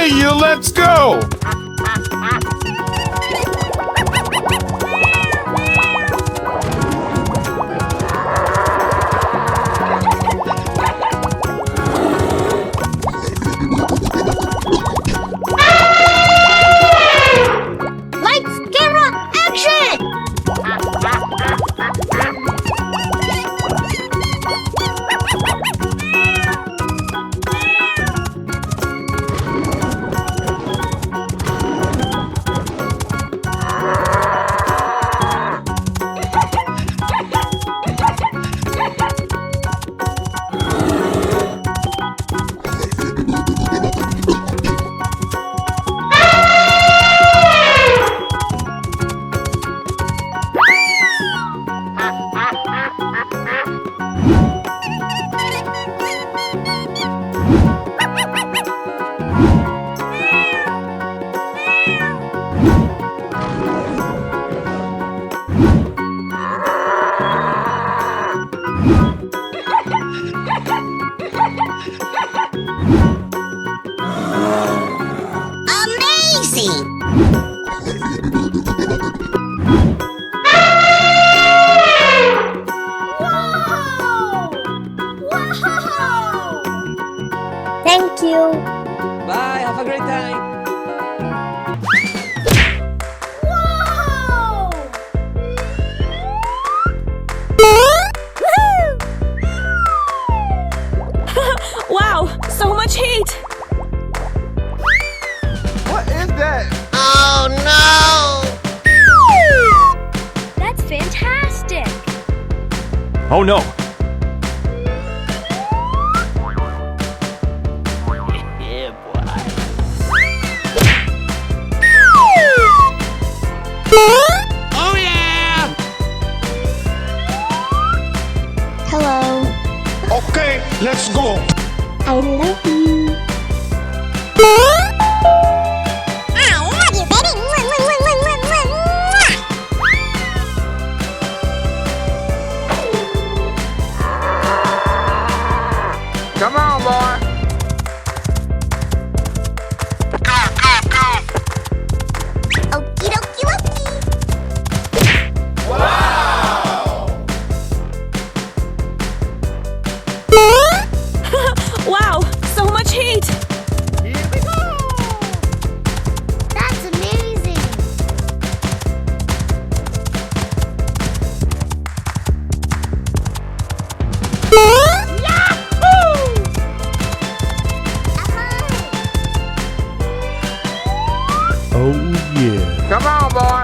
See you, let's go! Lights, camera, action! Amazing! Thank you. Bye, have a great time. Wow, so much heat! What is that? Oh no! That's fantastic! Oh no! Oh yeah! Hello. Okay, let's go! I love you. I love you, baby. Come on, boy! Okie dokie dokie. Wow, so much heat! Here we go! That's amazing. Oh yeah! Come on, boy!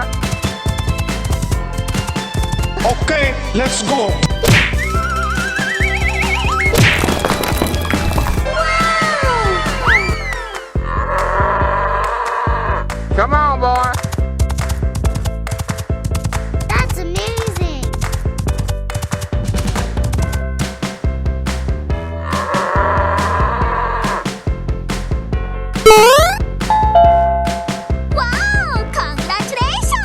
Okay, let's go! Come on, boy! That's amazing. Wow! Congratulations!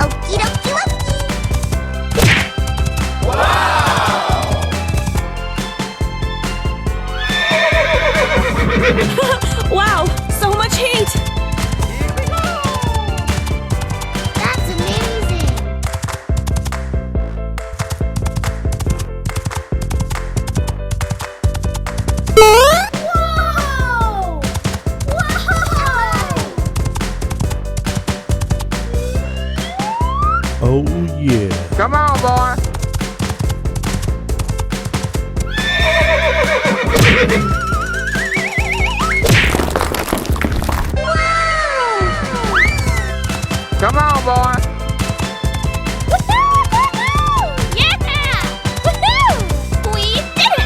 Okie dokie dokie. Wow, so much heat! That's amazing. Whoa! Oh yeah! Come on, boy! Come on, boy! Yeah! Woohoo! We did it!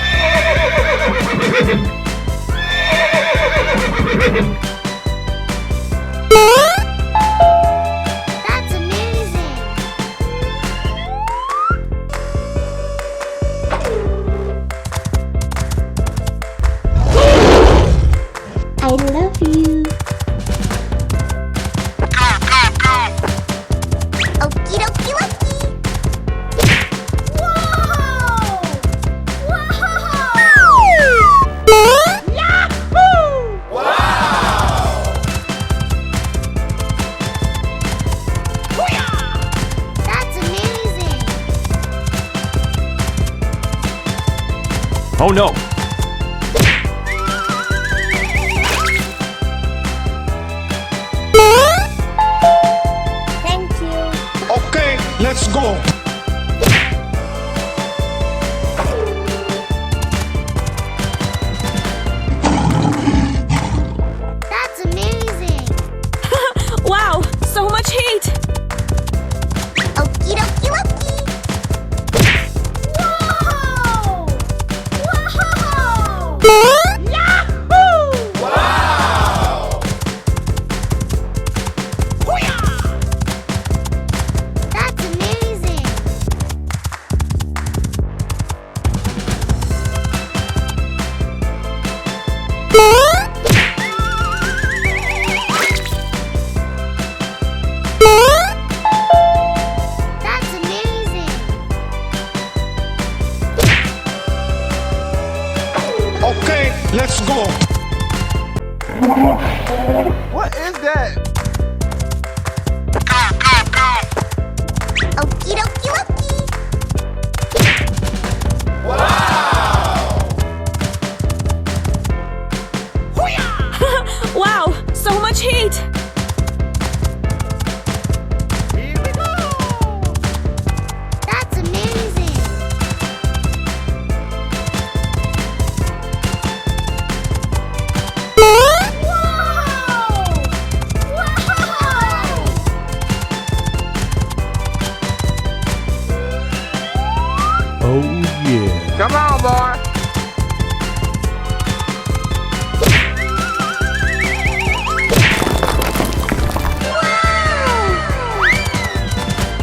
That's amazing. I love you. Oh no! Thank you. Okay, let's go. That's amazing. Wow, so much heat! Okie dokie dokie. Whoa! Whoa! Yahoo! That's amazing. That's amazing. Okay, let's go. What is that? Okie dokie dokie. Wow, so much heat! Here we go. That's amazing. Oh yeah! Come on, boy.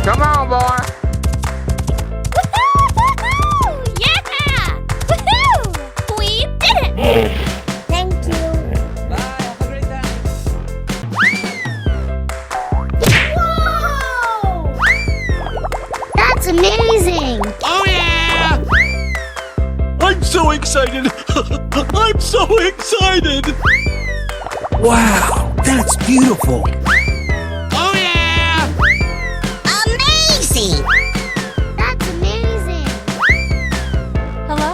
Come on, boy. Woohoo! Yeah! Woohoo! We did it! Thank you. Bye. Have a great time. Whoa! That's amazing. Oh yeah! I'm so excited! I'm so excited! Wow, that's beautiful! Oh yeah! Amazing! That's amazing. Hello.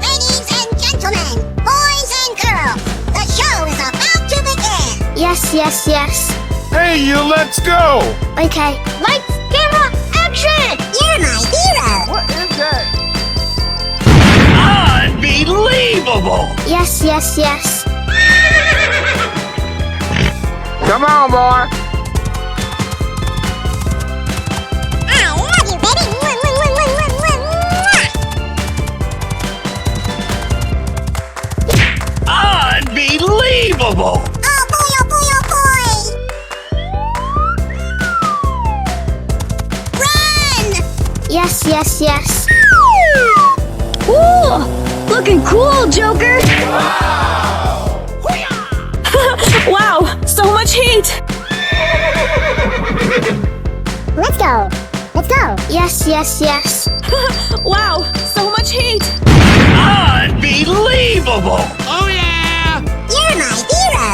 Ladies and gentlemen, boys and girls, the show is about to begin. Yes, yes, yes. Hey, you, let's go. Okay. Lights, camera, action! You're my hero. What is that? Unbelievable! Yes, yes, yes. Come on, boy. I love you, baby. Unbelievable! Oh boy, oh boy, oh boy! Run! Yes, yes, yes. Ooh, looking cool, Joker! Wow, so much heat! Let's go. Let's go. Yes, yes, yes. Wow, so much heat! Unbelievable! Oh yeah! You're my hero.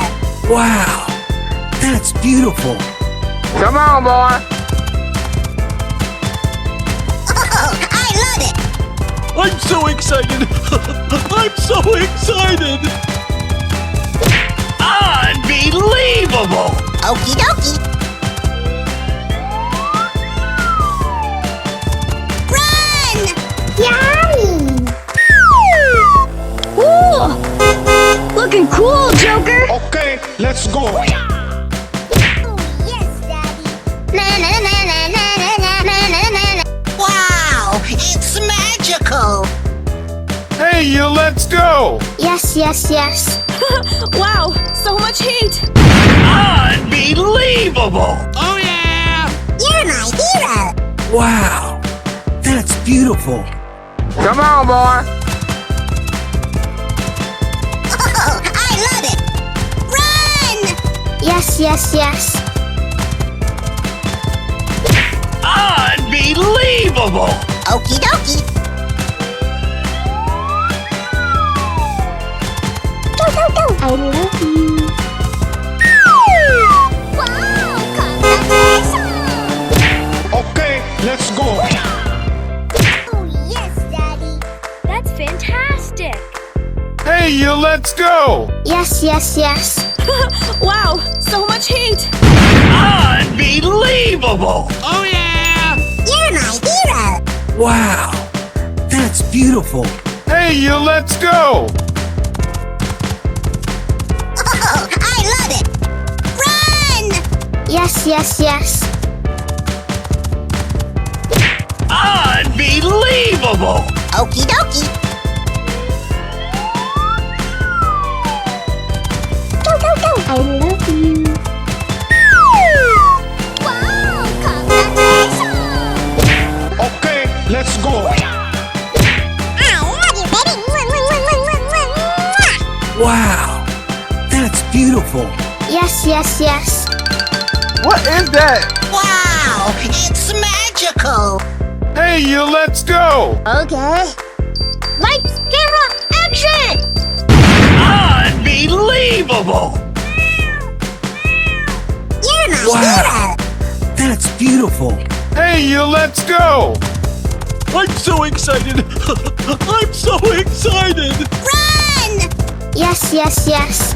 Wow, that's beautiful! Come on, boy. Oh, I love it. I'm so excited! I'm so excited! Unbelievable! Okie dokie. Run! Yummy! Ooh, looking cool, Joker! Okay, let's go. Oh, yes, Daddy. Na na na na na na na na na na. Wow, it's magical. Hey, you, let's go. Yes, yes, yes. Wow, so much heat! Unbelievable! Oh yeah! You're my hero. Wow, that's beautiful! Come on, boy. Oh, I love it. Run! Yes, yes, yes. Unbelievable! Okie dokie. Go, go, go. I love you. Wow, congratulations. Okay, let's go. Oh, yes, Daddy. That's fantastic! let's go! Yes, yes, yes. Wow, so much heat! Unbelievable! Oh yeah! You're my hero. Wow, that's beautiful. Hey, you let's go! Oh, I love it. Run! Yes, yes, yes. Unbelievable! Okie dokie. Go, go, go. I love you. Wow, congratulations. Okay, let's go! I love you, baby. Wow, that's beautiful. Yes, yes, yes. What is that? Wow, it's magical. Hey, you let's go! Okay. Lights, camera, action! Unbelievable! You're my Wow, that's beautiful. Hey, you let's go! I'm so excited. I'm so excited. hero. Run! Yes, yes, yes.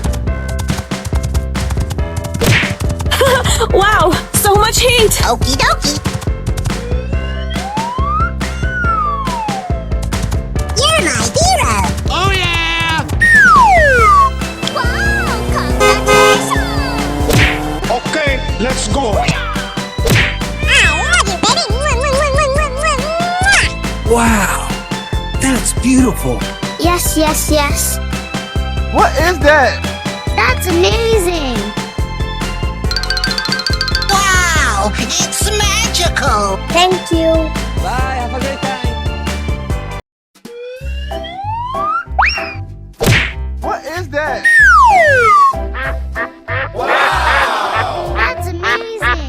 Wow, so much heat! Okie dokie. You're my hero. Oh yeah! Wow, congratulations. Okay, let's go! I love you, baby. Wow, that's beautiful. Yes, yes, yes. What is that? That's amazing. Wow, it's magical. Thank you. Bye, have a great time. What is that? That's amazing.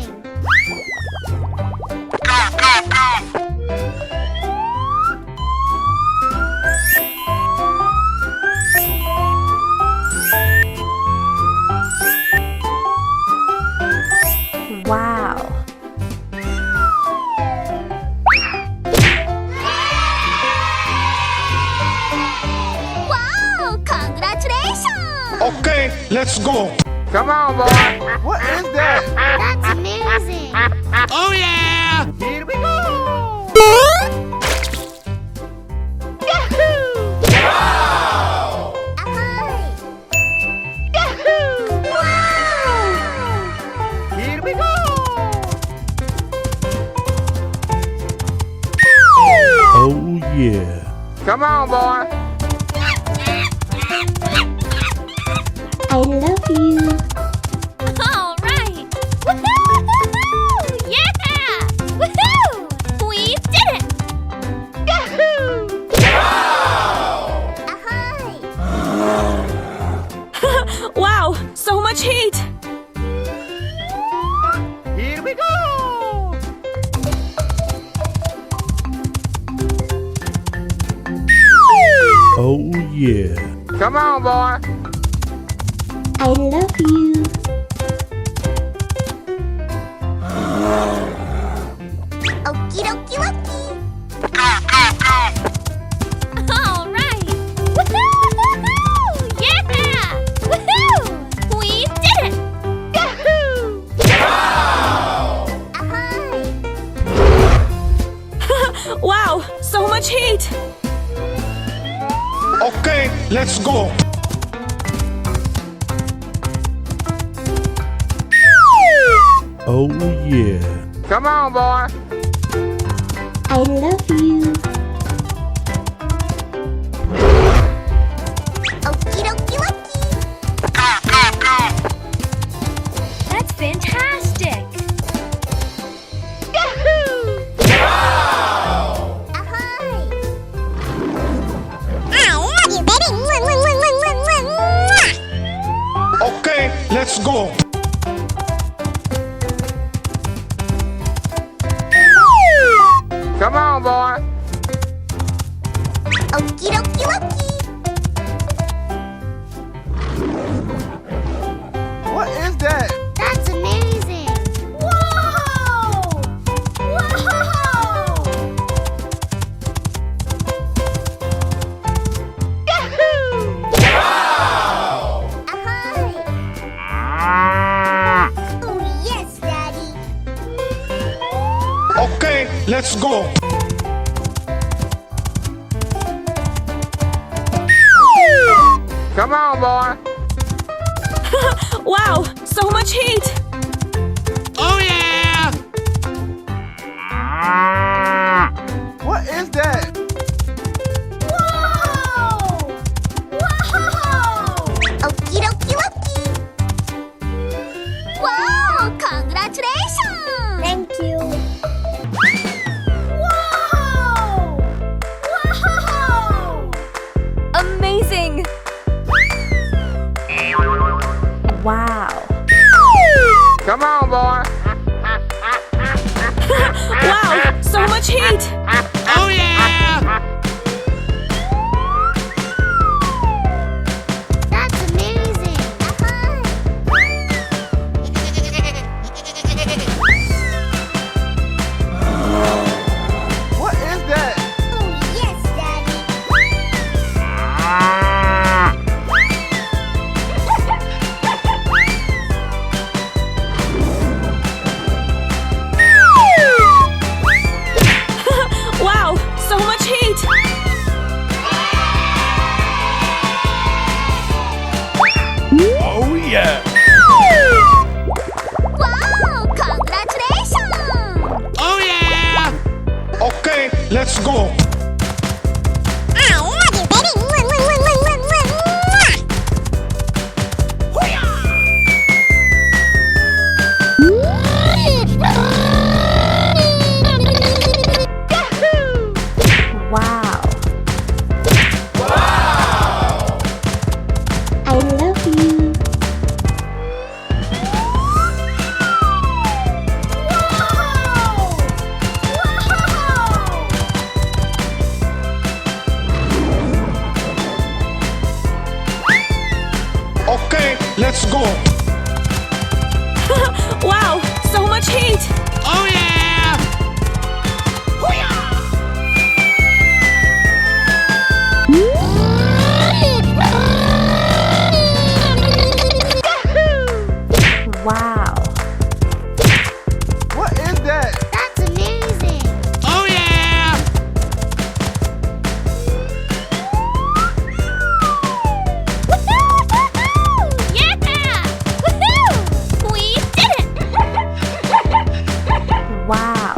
Wow. Wow, congratulations. Okay, let's go! Come on, boy! What is that? That's amazing. Oh yeah! Here we go! Here we go! Oh yeah. Come on, boy! I love you. All right! Woohoo! Yeah! Woohoo! We did it! Yahoo! Wow, so much heat! Here we go! Oh yeah. Come on, boy! I love you. Okie dokie dokie. All right! Woohoo! Yeah! Woohoo! We did it! Yahoo! Wow, so much heat! Okay, let's go! Oh yeah. Come on, boy! I love you. Okie dokie dokie. That's fantastic! I love you, baby. Okay, let's go! Come on, boy! Okie dokie dokie. What is that? That's amazing. Whoa! Whoa! let's go. Come on, boy. Wow, so much heat! Oh yeah! What is that? Whoa! Whoa! Okie dokie dokie. Wow! Congratulations! Thank you. Whoa! Whoa! Amazing! Wow. Come on, boy. Wow, so much heat! Oh yeah! That's amazing. What is that? Oh, yes, Daddy. Wow, so much heat! Oh yeah! Wow! Congratulations! Oh yeah! Okay, let's go. I love you, baby. Wow. I love you. Okay, let's go. Wow, so much heat! Oh yeah! Wow. What is that? That's amazing. Oh yeah! Yeah! Woohoo! We did it! Wow.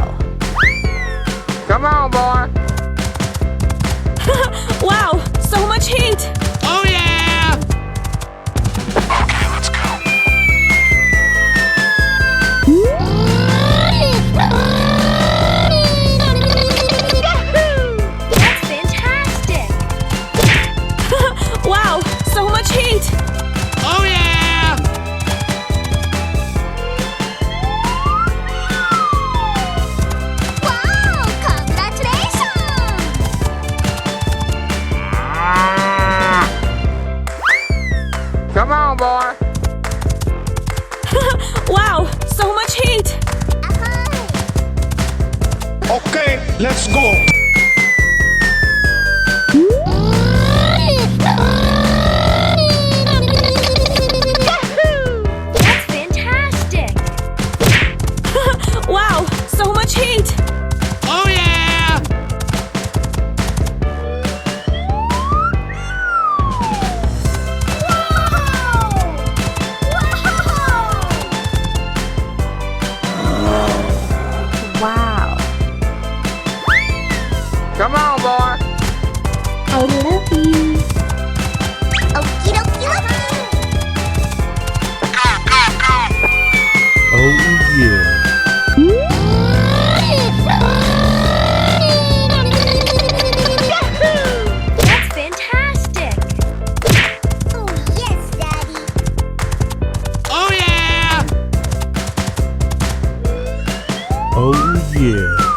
Come on, boy. Wow, so much heat! Oh yeah! That's fantastic! Wow, so much heat! Oh yeah! Wow! Congratulations! Come on, boy. Wow, so much heat! Okay, let's go. That's fantastic! Wow, so much heat! Oh yeah! Wow. Come on, boy. I love you. Okie dokie dokie. Oh yeah! That's fantastic! Oh, yes, Daddy. Oh yeah! Oh yeah!